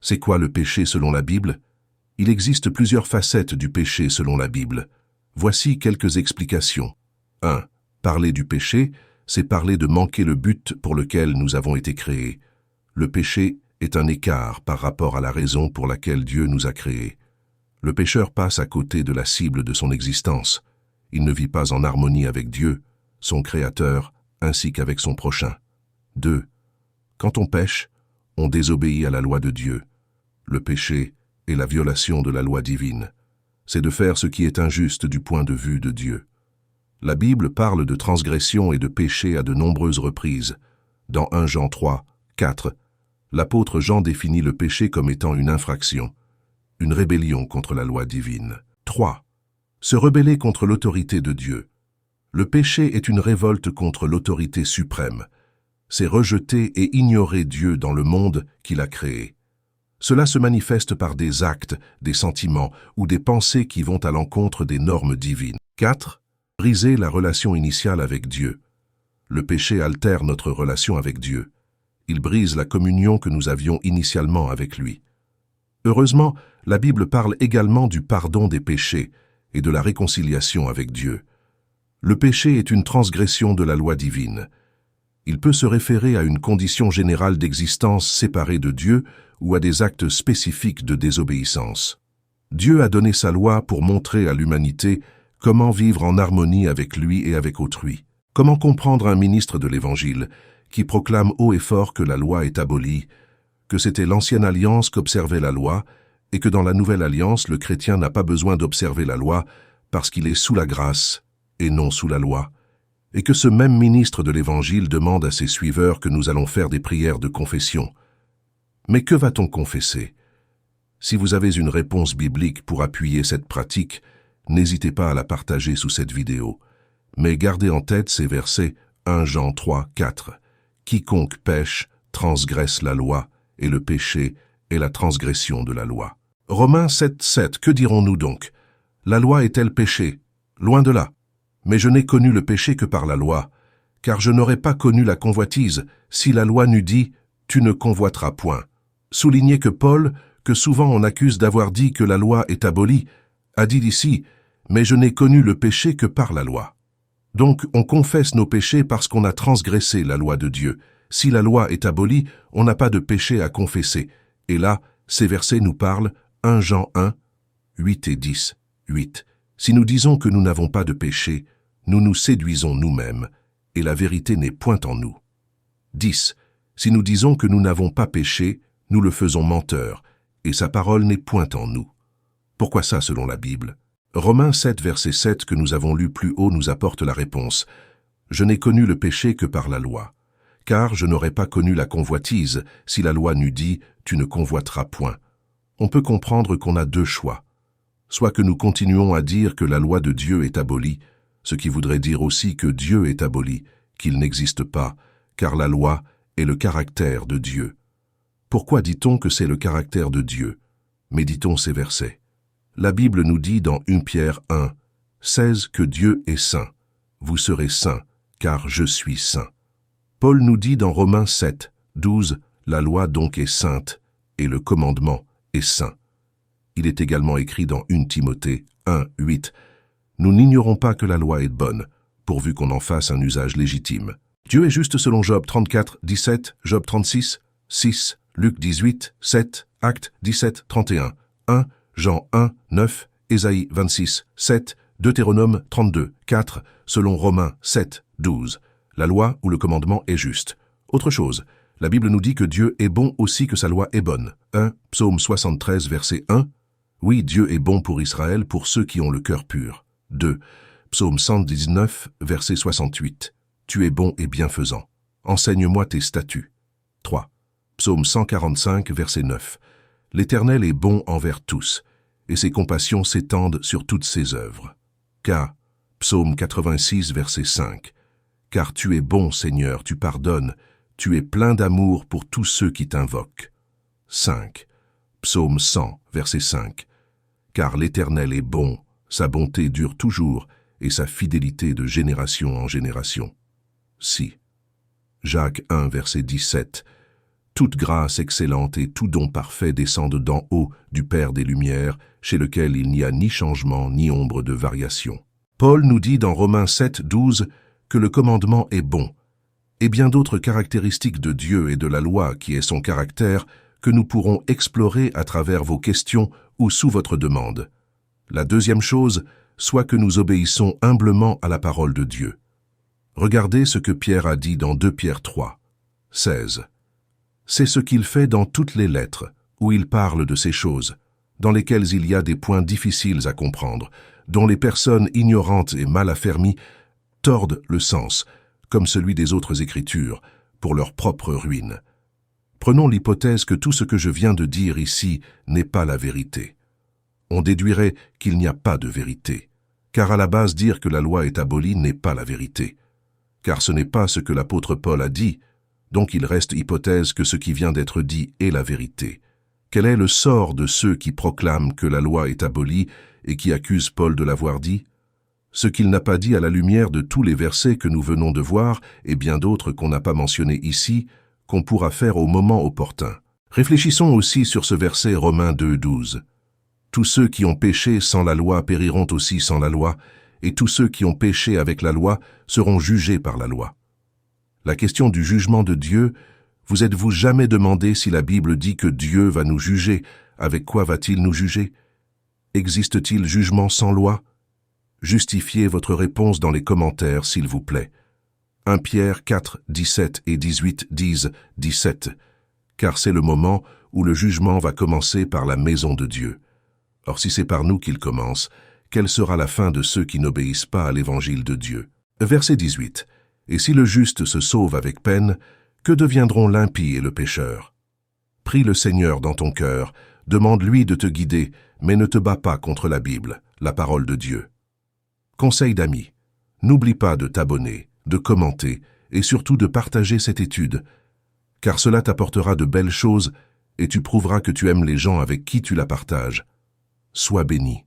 C'est quoi le péché selon la Bible? Il existe plusieurs facettes du péché selon la Bible. Voici quelques explications. 1. Parler du péché, c'est parler de manquer le but pour lequel nous avons été créés. Le péché est un écart par rapport à la raison pour laquelle Dieu nous a créés. Le pécheur passe à côté de la cible de son existence. Il ne vit pas en harmonie avec Dieu, son Créateur, ainsi qu'avec son prochain. 2. Quand on pêche, on désobéit à la loi de Dieu. Le péché est la violation de la loi divine. C'est de faire ce qui est injuste du point de vue de Dieu. La Bible parle de transgression et de péché à de nombreuses reprises. Dans 1 Jean 3, 4, l'apôtre Jean définit le péché comme étant une infraction, une rébellion contre la loi divine. 3. Se rebeller contre l'autorité de Dieu. Le péché est une révolte contre l'autorité suprême. C'est rejeter et ignorer Dieu dans le monde qu'il a créé. Cela se manifeste par des actes, des sentiments ou des pensées qui vont à l'encontre des normes divines. 4. Briser la relation initiale avec Dieu. Le péché altère notre relation avec Dieu. Il brise la communion que nous avions initialement avec lui. Heureusement, la Bible parle également du pardon des péchés et de la réconciliation avec Dieu. Le péché est une transgression de la loi divine. Il peut se référer à une condition générale d'existence séparée de Dieu ou à des actes spécifiques de désobéissance. Dieu a donné sa loi pour montrer à l'humanité comment vivre en harmonie avec lui et avec autrui. Comment comprendre un ministre de l'Évangile qui proclame haut et fort que la loi est abolie, que c'était l'ancienne alliance qu'observait la loi et que dans la nouvelle alliance, le chrétien n'a pas besoin d'observer la loi parce qu'il est sous la grâce et non sous la loi, et que ce même ministre de l'Évangile demande à ses suiveurs que nous allons faire des prières de confession. Mais que va-t-on confesser? Si vous avez une réponse biblique pour appuyer cette pratique, n'hésitez pas à la partager sous cette vidéo. Mais gardez en tête ces versets 1 Jean 3, 4. Quiconque pêche transgresse la loi, et le péché est la transgression de la loi. Romains 7, 7. Que dirons-nous donc? La loi est-elle péché? Loin de là. Mais je n'ai connu le péché que par la loi, car je n'aurais pas connu la convoitise si la loi n'eût dit « tu ne convoiteras point ». Soulignez que Paul, que souvent on accuse d'avoir dit que la loi est abolie, a dit ici « mais je n'ai connu le péché que par la loi ». Donc on confesse nos péchés parce qu'on a transgressé la loi de Dieu. Si la loi est abolie, on n'a pas de péché à confesser. Et là, ces versets nous parlent 1 Jean 1, 8 et 10. 8. Si nous disons que nous n'avons pas de péché, nous nous séduisons nous-mêmes, et la vérité n'est point en nous. 10. Si nous disons que nous n'avons pas péché, nous le faisons menteur, et sa parole n'est point en nous. Pourquoi ça selon la Bible? Romains 7, verset 7 que nous avons lu plus haut nous apporte la réponse. Je n'ai connu le péché que par la loi, car je n'aurais pas connu la convoitise si la loi n'eût dit « tu ne convoiteras point ». On peut comprendre qu'on a deux choix. Soit que nous continuons à dire que la loi de Dieu est abolie, ce qui voudrait dire aussi que Dieu est aboli, qu'il n'existe pas, car la loi est le caractère de Dieu. Pourquoi dit-on que c'est le caractère de Dieu? Méditons ces versets. La Bible nous dit dans 1 Pierre 1, 16 que Dieu est saint. Vous serez saints, car je suis saint. Paul nous dit dans Romains 7, 12, la loi donc est sainte, et le commandement est saint. Il est également écrit dans 1 Timothée 1, 8, nous n'ignorons pas que la loi est bonne, pourvu qu'on en fasse un usage légitime. Dieu est juste selon Job 34, 17, Job 36, 6, Luc 18, 7, Actes 17, 31, 1, Jean 1, 9, Ésaïe 26, 7, Deutéronome 32, 4, selon Romains 7, 12. La loi ou le commandement est juste. Autre chose, la Bible nous dit que Dieu est bon aussi que sa loi est bonne. 1, Psaume 73, verset 1. Oui, Dieu est bon pour Israël, pour ceux qui ont le cœur pur. 2. Psaume 119, verset 68. Tu es bon et bienfaisant. Enseigne-moi tes statuts. 3. Psaume 145, verset 9. L'Éternel est bon envers tous, et ses compassions s'étendent sur toutes ses œuvres. 4. Psaume 86, verset 5. Car tu es bon, Seigneur, tu pardonnes, tu es plein d'amour pour tous ceux qui t'invoquent. 5. Psaume 100, verset 5. Car l'Éternel est bon, sa bonté dure toujours, et sa fidélité de génération en génération. 6. Jacques 1, verset 17. Toute grâce excellente et tout don parfait descendent d'en haut du Père des Lumières, chez lequel il n'y a ni changement ni ombre de variation. Paul nous dit dans Romains 7, 12 que le commandement est bon, et bien d'autres caractéristiques de Dieu et de la loi qui est son caractère que nous pourrons explorer à travers vos questions ou sous votre demande. La deuxième chose, soit que nous obéissons humblement à la parole de Dieu. Regardez ce que Pierre a dit dans 2 Pierre 3, 16. C'est ce qu'il fait dans toutes les lettres, où il parle de ces choses, dans lesquelles il y a des points difficiles à comprendre, dont les personnes ignorantes et mal affermies tordent le sens, comme celui des autres Écritures, pour leur propre ruine. Prenons l'hypothèse que tout ce que je viens de dire ici n'est pas la vérité. On déduirait qu'il n'y a pas de vérité, car à la base dire que la loi est abolie n'est pas la vérité, car ce n'est pas ce que l'apôtre Paul a dit, donc il reste hypothèse que ce qui vient d'être dit est la vérité. Quel est le sort de ceux qui proclament que la loi est abolie et qui accusent Paul de l'avoir dit? Ce qu'il n'a pas dit à la lumière de tous les versets que nous venons de voir et bien d'autres qu'on n'a pas mentionnés ici, qu'on pourra faire au moment opportun. Réfléchissons aussi sur ce verset Romains 2, 12. Tous ceux qui ont péché sans la loi périront aussi sans la loi, et tous ceux qui ont péché avec la loi seront jugés par la loi. La question du jugement de Dieu, vous êtes-vous jamais demandé si la Bible dit que Dieu va nous juger, avec quoi va-t-il nous juger? Existe-t-il jugement sans loi? Justifiez votre réponse dans les commentaires, s'il vous plaît. 1 Pierre 4, 17 et 18 disent 17, car c'est le moment où le jugement va commencer par la maison de Dieu. Or si c'est par nous qu'il commence, quelle sera la fin de ceux qui n'obéissent pas à l'évangile de Dieu? Verset 18. Et si le juste se sauve avec peine, que deviendront l'impie et le pécheur? Prie le Seigneur dans ton cœur, demande-lui de te guider, mais ne te bats pas contre la Bible, la parole de Dieu. Conseil d'amis, n'oublie pas de t'abonner, de commenter et surtout de partager cette étude, car cela t'apportera de belles choses et tu prouveras que tu aimes les gens avec qui tu la partages. Sois béni.